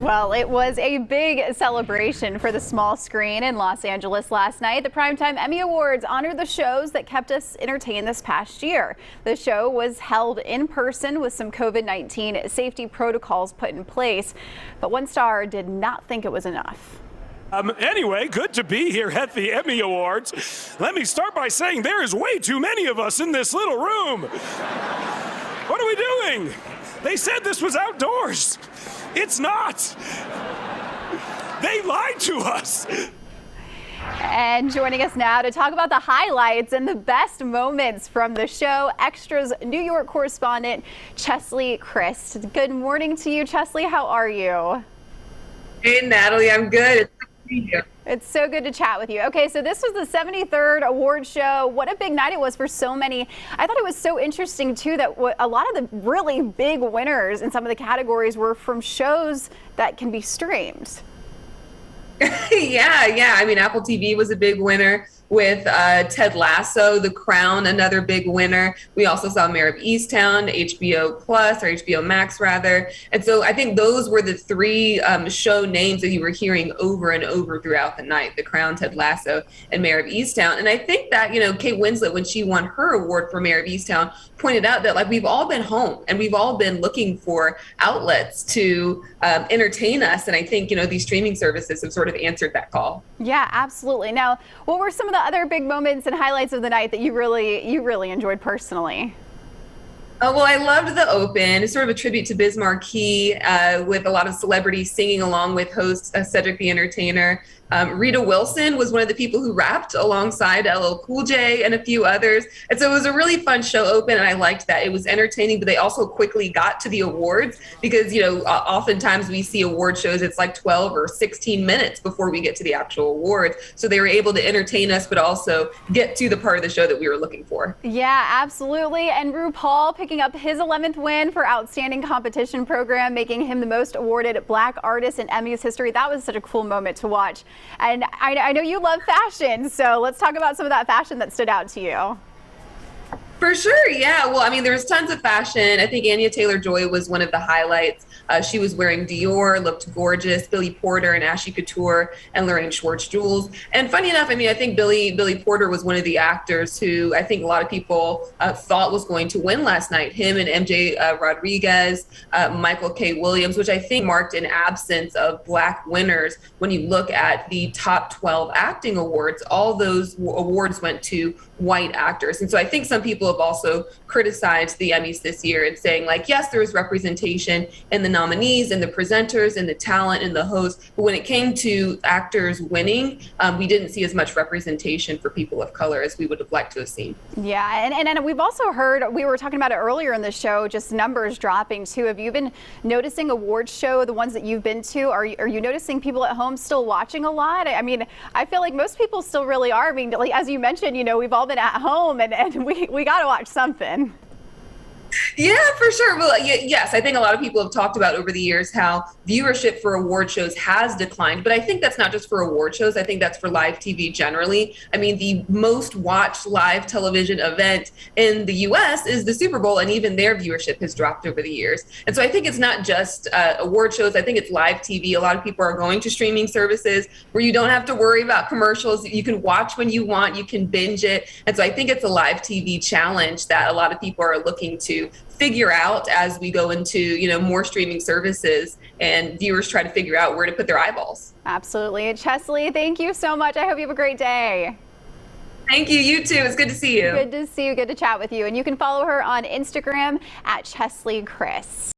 Well, it was a big celebration for the small screen in Los Angeles last night. The Primetime Emmy Awards honored the shows that kept us entertained this past year. The show was held in person with some COVID-19 safety protocols put in place, but one star did not think it was enough. Anyway, good to be here at the Emmy Awards. Let me start by saying there is way too many of us in this little room. What are we doing? They said this was outdoors. It's not. They lied to us. And joining us now to talk about the highlights and the best moments from the show, Extra's New York correspondent, Chelsie Kryst. Good morning to you, Chelsie. How are you? Hey, Natalie. I'm good. It's good to be here. It's so good to chat with you. Okay, so this was the 73rd award show. What a big night it was for so many. I thought it was so interesting, too, that a lot of the really big winners in some of the categories were from shows that can be streamed. Yeah. I mean, Apple TV was a big winner with Ted Lasso, The Crown, another big winner. We also saw Mayor of Easttown, HBO Plus, or HBO Max rather. And so I think those were the three show names that you were hearing over and over throughout the night: The Crown, Ted Lasso, and Mayor of Easttown. And I think that, Kate Winslet, when she won her award for Mayor of Easttown, pointed out that we've all been home and we've all been looking for outlets to entertain us. And I think, these streaming services have sort of answered that call. Yeah, absolutely. Now, what were some of the other big moments and highlights of the night that you really enjoyed personally? Oh, well, I loved the open. It's sort of a tribute to Biz Markie with a lot of celebrities singing along with host Cedric the Entertainer. Rita Wilson was one of the people who rapped alongside LL Cool J and a few others. And so it was a really fun show open, and I liked that. It was entertaining, but they also quickly got to the awards because, oftentimes we see award shows, it's like 12 or 16 minutes before we get to the actual awards. So they were able to entertain us, but also get to the part of the show that we were looking for. Yeah, absolutely. And RuPaul picking up his 11th win for Outstanding Competition Program, making him the most awarded Black artist in Emmys history. That was such a cool moment to watch. And I know you love fashion, so let's talk about some of that fashion that stood out to you. For sure, yeah. Well, I mean, there's tons of fashion. I think Anya Taylor-Joy was one of the highlights. She was wearing Dior, looked gorgeous. Billy Porter and Ashley Couture and Lorraine Schwartz jewels. And funny enough, I mean, I think Billy Porter was one of the actors who I think a lot of people thought was going to win last night. Him and MJ Rodriguez, Michael K. Williams, which I think marked an absence of Black winners. When you look at the top 12 acting awards, all those awards went to white actors. And so I think some people have also criticized the Emmys this year and saying, yes, there was representation in the nominees and the presenters and the talent and the hosts, but when it came to actors winning, we didn't see as much representation for people of color as we would have liked to have seen. Yeah, and we've also heard, we were talking about it earlier in the show, just numbers dropping too. Have you been noticing awards show, the ones that you've been to, are you noticing people at home still watching a lot? I mean, I feel like most people still really are. I mean, as you mentioned, we've all been at home and we got to watch something. Yeah, for sure. Well, yes, I think a lot of people have talked about over the years how viewership for award shows has declined. But I think that's not just for award shows. I think that's for live TV generally. I mean, the most watched live television event in the U.S. is the Super Bowl, and even their viewership has dropped over the years. And so I think it's not just award shows. I think it's live TV. A lot of people are going to streaming services where you don't have to worry about commercials. You can watch when you want. You can binge it. And so I think it's a live TV challenge that a lot of people are looking to figure out as we go into, more streaming services and viewers try to figure out where to put their eyeballs. Absolutely. Chelsie, thank you so much. I hope you have a great day. Thank you. You too. It's good to see you. Good to see you. Good to chat with you. And you can follow her on Instagram at Chelsie Kryst.